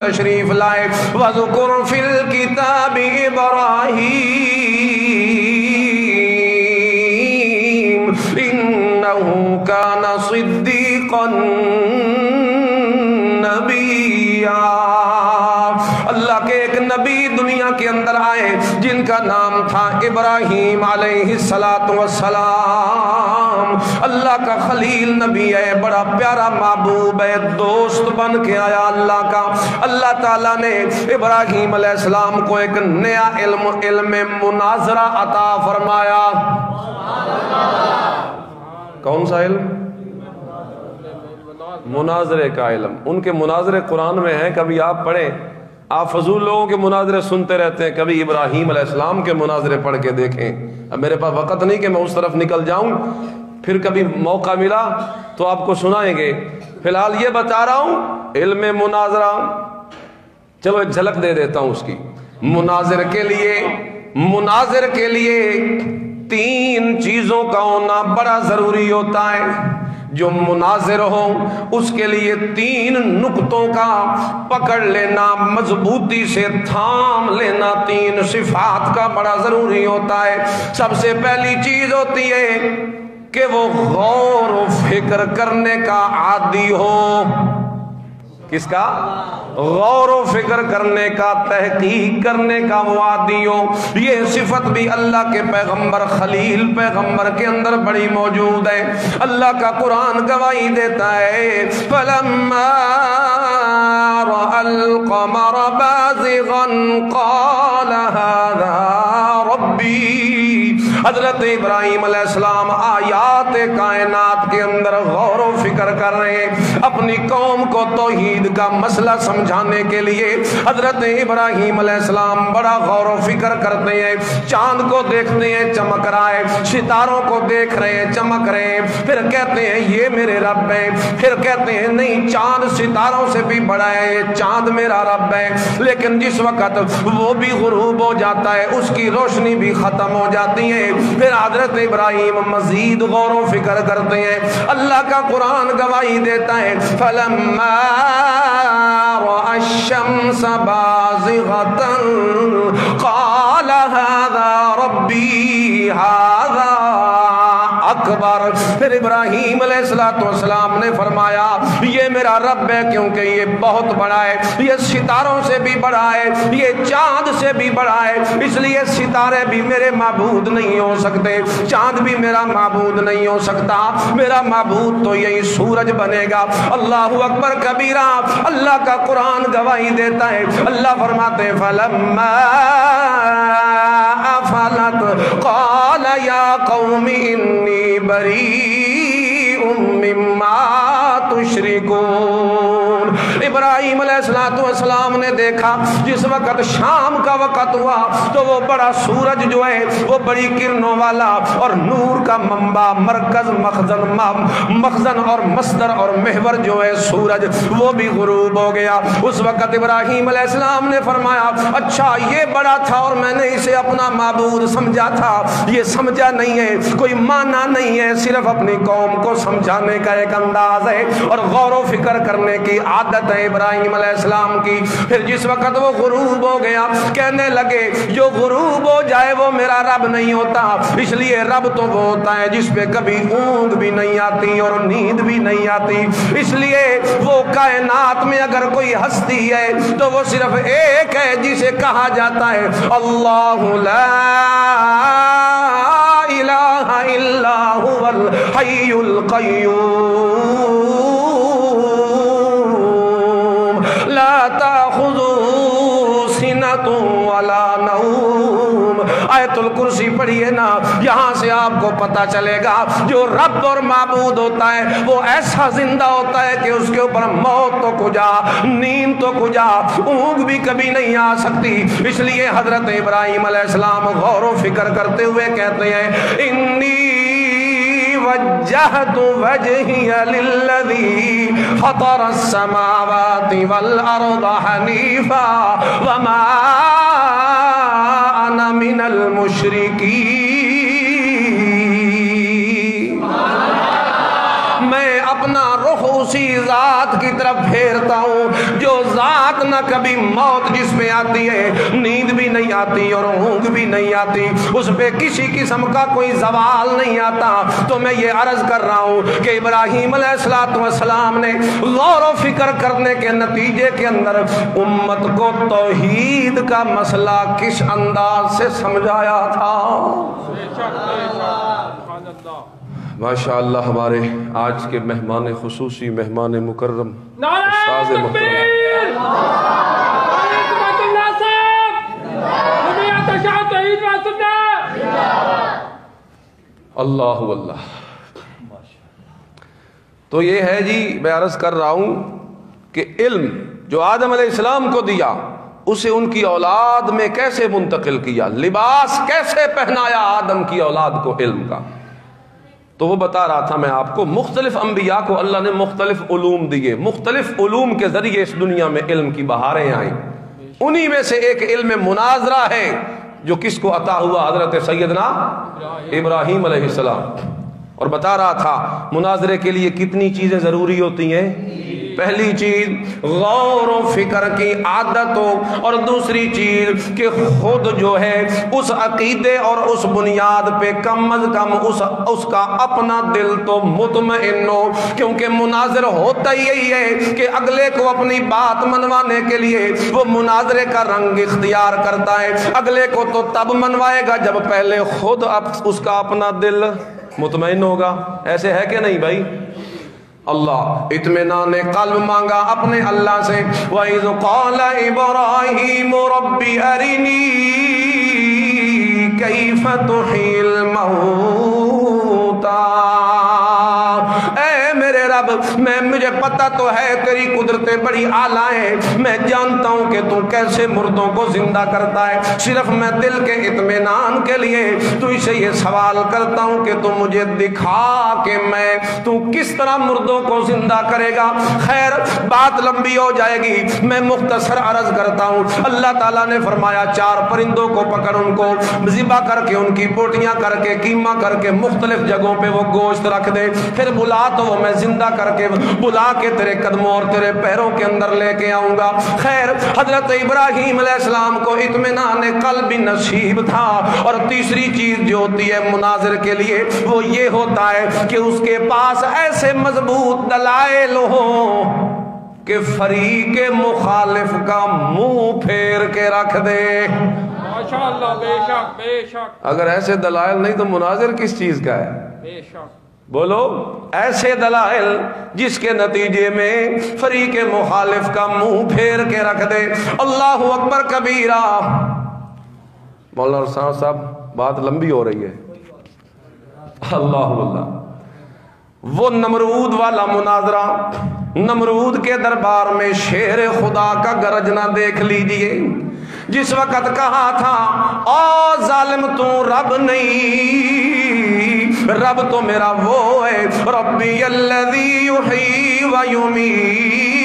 تشریف لائے وَذْكُرْ فِي الْكِتَابِ إِبْرَاهِيمَ إِنَّهُ كَانَ صِدِّيقًا نَبِيًّا۔ اللہ کے ایک نبی دنیا کے اندر آئے جن کا نام تھا ابراہیم علیہ السلام۔ اللہ کا خلیل نبی ہے، بڑا پیارا محبوب ہے، دوست بن کے آیا اللہ کا۔ اللہ تعالیٰ نے ابراہیم علیہ السلام کو ایک نیا علم مناظرہ عطا فرمایا۔ کون سا علم؟ مناظرے کا علم۔ ان کے مناظرے قرآن میں ہیں، کبھی آپ پڑھیں۔ آپ فضول لوگوں کے مناظرے سنتے رہتے ہیں، کبھی ابراہیم علیہ السلام کے مناظرے پڑھ کے دیکھیں۔ اب میرے پاس وقت نہیں کہ میں اس طرف نکل جاؤں، پھر کبھی موقع ملا تو آپ کو سنائیں گے۔ فی الحال یہ بتا رہا ہوں علم مناظرہ، چلو ایک جھلک دے دیتا ہوں اس کی۔ مناظر کے لیے تین چیزوں کا ہونا بڑا ضروری ہوتا ہے۔ جو مناظر ہو اس کے لیے تین نقطوں کا پکڑ لینا، مضبوطی سے تھام لینا، تین صفات کا بڑا ضروری ہوتا ہے۔ سب سے پہلی چیز ہوتی ہے کہ وہ غور و فکر کرنے کا عادی ہو۔ کس کا؟ غور و فکر کرنے کا، تحقیق کرنے کا وہ عادی ہو۔ یہ صفت بھی اللہ کے پیغمبر خلیل پیغمبر کے اندر بڑی موجود ہے۔ اللہ کا قرآن گواہی دیتا ہے فَلَمَّا رَأَى الْقَمَرَ بَازِغًا قَالَ هَذَا رَبِّي۔ حضرت ابراہیم علیہ السلام آیات کائنات کے اندر غور و فکر کر رہے ہیں، اپنی قوم کو توحید کا مسئلہ سمجھانے کے لیے حضرت ابراہیم علیہ السلام بڑا غور و فکر کرتے ہیں۔ چاند کو دیکھتے ہیں چمک رہا ہے، ستاروں کو دیکھ رہے ہیں چمک رہے ہیں، پھر کہتے ہیں یہ میرے رب ہے، پھر کہتے ہیں نہیں چاند ستاروں سے بھی بڑا ہے، یہ چاند میرا رب ہے۔ لیکن جس وقت وہ بھی غروب ہو جاتا ہے، اس کی روشنی بھی ختم ہو جاتی ہے، پھر حضرت ابراہیم مزید غور و فکر کرتے ہیں۔ اللہ کا قرآن گواہی دیتا ہے فَلَمَّا رَأَى الشَّمْسَ بَازِغَةً قَالَ هَذَا رَبِّي هَذَا اکبر۔ پھر ابراہیم علیہ السلام نے فرمایا یہ میرا رب ہے، کیونکہ یہ بہت بڑا ہے، یہ ستاروں سے بھی بڑا ہے، یہ چاند سے بھی بڑا ہے، اس لیے ستارے بھی میرے معبود نہیں ہو سکتے، چاند بھی میرا معبود نہیں ہو سکتا، میرا معبود تو یہی سورج بنے گا۔ اللہ اکبر کبیرہ۔ اللہ کا قرآن گواہی دیتا ہے، اللہ فرماتے ہیں فَلَمَّا أَفَلَتْ قَالَ يَا قَوْمِ إِنِّي بَرِيءٌ مِّمَّا تُشْرِكُونَ۔ ابراہیم علیہ السلام نے دیکھا جس وقت شام کا وقت ہوا تو وہ بڑا سورج جو ہے وہ بڑی کرنوں والا اور نور کا منبع، مرکز، مخزن اور مصدر اور محور جو ہے سورج، وہ بھی غروب ہو گیا۔ اس وقت ابراہیم علیہ السلام نے فرمایا اچھا یہ بڑا تھا اور میں نے اسے اپنا معبود سمجھا تھا، یہ سمجھا نہیں ہے، کوئی معنی نہیں ہے، صرف اپنی قوم کو سمجھانے کا ایک انداز ہے اور غور و فکر کرنے کی عادت ہے ابراہیم علیہ السلام کی۔ پھر جس وقت وہ غروب ہو گیا کہنے لگے جو غروب ہو جائے وہ میرا رب نہیں ہوتا، اس لیے رب تو وہ ہوتا ہے جس پہ کبھی اونگ بھی نہیں آتی اور نیند بھی نہیں آتی، اس لیے وہ کائنات میں اگر کوئی ہستی ہے تو وہ صرف ایک ہے جسے کہا جاتا ہے اللہ لا الہ الا هو الحی القیوم لا تأخذه سنة ولا نوم۔ آیت الکرسی پڑھیے نا، یہاں سے آپ کو پتا چلے گا جو رب اور معبود ہوتا ہے وہ ایسا زندہ ہوتا ہے کہ اس کے اوپر موت تو کجا، نیند تو کجا، اونگ بھی کبھی نہیں آ سکتی۔ اس لیے حضرت ابراہیم علیہ السلام غور و فکر کرتے ہوئے کہتے ہیں انی وجہت وجہی للذی فطر السماوات والارض حنیفا وما انا من المشرکین۔ میں اپنا رخ اسی ذات کی طرف پھیرتا ہوں جو ذات نہ کبھی موت جس پہ آتی ہے نیند بھی نہیں آتی اور اونگ بھی نہیں آتی، اس پہ کسی قسم کا کوئی زوال نہیں آتا۔ تو میں یہ عرض کر رہا ہوں کہ ابراہیم علیہ السلام نے غور و فکر کرنے کے نتیجے کے اندر امت کو توحید کا مسئلہ کس انداز سے سمجھایا تھا۔ ماشاء اللہ ہمارے آج کے مہمان خصوصی، مہمان مکرم استاذ محترم اللہ اللہ۔ تو یہ ہے جی، میں عرض کر رہا ہوں کہ علم جو آدم علیہ السلام کو دیا اسے ان کی اولاد میں کیسے منتقل کیا، لباس کیسے پہنایا آدم کی اولاد کو علم کا۔ تو وہ بتا رہا تھا میں آپ کو، مختلف انبیاء کو اللہ نے مختلف علوم دیے، مختلف علوم کے ذریعے اس دنیا میں علم کی بہاریں آئیں۔ انہی میں سے ایک علم مناظرہ ہے جو کس کو عطا ہوا؟ حضرت سیدنا ابراہیم علیہ السلام۔ اور بتا رہا تھا مناظرے کے لیے کتنی چیزیں ضروری ہوتی ہیں۔ پہلی چیز غور و فکر کی عادت ہو، اور دوسری چیز کہ خود جو ہے اس عقیدے اور اس بنیاد پہ کم از کم اس کا اپنا دل تو مطمئن ہو، کیونکہ مناظر ہوتا ہی یہی ہے کہ اگلے کو اپنی بات منوانے کے لیے وہ مناظرے کا رنگ اختیار کرتا ہے۔ اگلے کو تو تب منوائے گا جب پہلے خود اس کا اپنا دل مطمئن ہوگا۔ ایسے ہے کہ نہیں بھائی؟ اللہ اطمینان قلب مانگا اپنے اللہ سے۔ وَإِذْ قَالَ إِبْرَاهِيمُ رَبِّ أَرِنِي كَيْفَ تُحْيِي الْمَوْتَى، اے میرے رب مجھے پتہ تو ہے تیری قدرتیں بڑی اعلیٰ ہیں، میں جانتا ہوں کہ تو کیسے مردوں کو زندہ کرتا ہے، صرف میں دل کے اطمینان کے لیے تو اسے یہ سوال کرتا ہوں کہ تو مجھے دکھا کہ تو کس طرح مردوں کو زندہ کرے گا۔ خیر بات لمبی ہو جائے گی، میں مختصر عرض کرتا ہوں۔ اللہ تعالیٰ نے فرمایا 4 پرندوں کو پکڑ، ان کو ذبح کر کے، ان کی بوٹیاں کر کے، قیمہ کر کے مختلف جگہوں پہ وہ گوشت رکھ دے، پھر بلا تو وہ میں زندہ کر کے بلا کے تیرے قدموں اور تیرے پیروں کے اندر لے کے آؤں گا۔ خیر حضرت ابراہیم علیہ السلام کو اطمینان قلب نصیب تھا۔ اور تیسری چیز جو ہوتی ہے مناظر کے لیے وہ یہ ہوتا ہے کہ اس کے پاس ایسے مضبوط دلائل ہوں کہ فریق مخالف کا منہ پھیر کے رکھ دے۔ ماشاءاللہ، بے شک بے شک۔ اگر ایسے دلائل نہیں تو مناظر کس چیز کا ہے؟ بے شک۔ بولو، ایسے دلائل جس کے نتیجے میں فریق مخالف کا منہ پھیر کے رکھ دے۔ اللہ اکبر کبیرہ۔ مولانا رسان صاحب بات لمبی ہو رہی ہے۔ اللہ اللہ، وہ نمرود والا مناظرہ، نمرود کے دربار میں شیر خدا کا گرجنا دیکھ لیجئے۔ جس وقت کہا تھا او ظالم تو رب نہیں، رب تو میرا وہ ہے، ربی الذی یحیی و یمیت،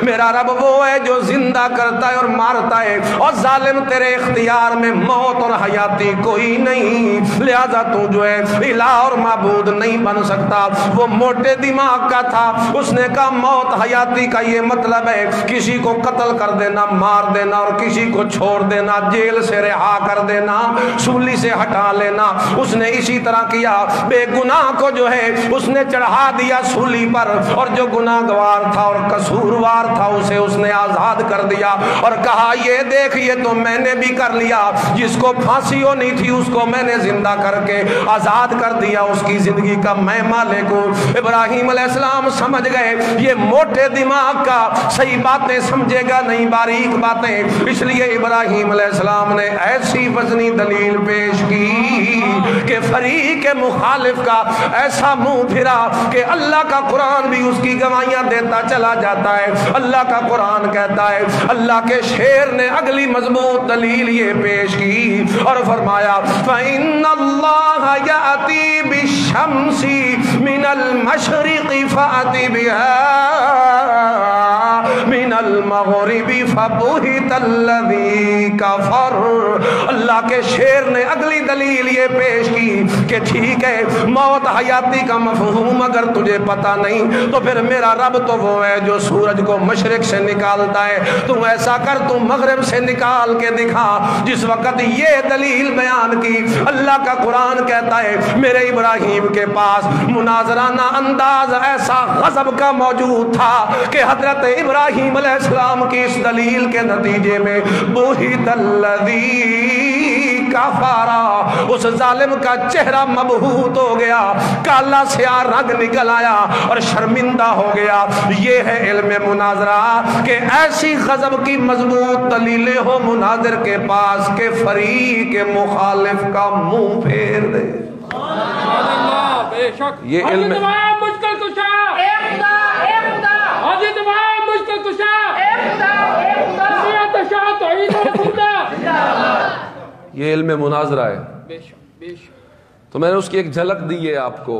میرا رب وہ ہے جو زندہ کرتا ہے اور مارتا ہے، اور ظالم تیرے اختیار میں موت اور حیاتی کوئی نہیں، لہذا تو جو ہے الہ اور معبود نہیں بن سکتا۔ وہ موٹے دماغ کا تھا، اس نے کہا موت حیاتی کا یہ مطلب ہے کسی کو قتل کر دینا، مار دینا، اور کسی کو چھوڑ دینا، جیل سے رہا کر دینا، سولی سے ہٹا لینا۔ اس نے اسی طرح کیا، بے گناہ کو جو ہے اس نے چڑھا دیا سولی پر، اور جو گناہ گوار تھا اور قصوروار تھا اسے اس نے آزاد کر دیا، اور کہا یہ دیکھ یہ تو میں نے بھی کر لیا، جس کو پھانسی ہونی تھی اس کو میں نے زندہ کر کے آزاد کر دیا، اس کی زندگی کا میں مالک ہوں۔ ابراہیم علیہ السلام سمجھ گئے یہ موٹے دماغ کا صحیح باتیں سمجھے گا نہیں، باریک باتیں، اس لیے ابراہیم علیہ السلام نے ایسی وزنی دلیل پیش کی کہ فریق مخالف کا ایسا منہ پھرا کہ اللہ کا قرآن بھی اس کی گواہیاں دیتا چلا جاتا ہے۔ اللہ کا قرآن کہتا ہے، اللہ کے شیر نے اگلی مضبوط دلیل یہ پیش کی اور فرمایا فَإِنَّ اللَّهَ يَأْتِي بِالشَّمْسِ مِنَ الْمَشْرِقِ فَأْتِ بِهَا مِنَ الْمَغْرِبِ المغربی فبہت الذی کفر۔ اللہ کے شیر نے اگلی دلیل یہ پیش کی کہ ٹھیک ہے موت حیاتی کا مفہوم اگر تجھے پتہ نہیں تو پھر میرا رب تو وہ ہے جو سورج کو مشرق سے نکالتا ہے، تم ایسا کر تم مغرب سے نکال کے دکھا۔ جس وقت یہ دلیل بیان کی اللہ کا قرآن کہتا ہے میرے ابراہیم کے پاس مناظرانہ انداز ایسا غضب کا موجود تھا کہ حضرت ابراہیم علیہ السلام کی اس دلیل کے نتیجے میں بہت الذی کفر، اس ظالم کا چہرہ مبہوت ہو گیا، کالا سیاہ رنگ نکل آیا اور شرمندہ ہو گیا۔ یہ ہے علم مناظرہ کہ ایسی غضب کی مضبوط دلیلیں ہو مناظر کے پاس کہ فریق مخالف کا منہ پھیر دے۔ بے شک یہ علم مشکل کشا، حاجت امام مشکل کشا، یہ علم مناظرہ ہے۔ بے شک بے شک۔ تو میں نے اس کی ایک جھلک دی ہے آپ کو۔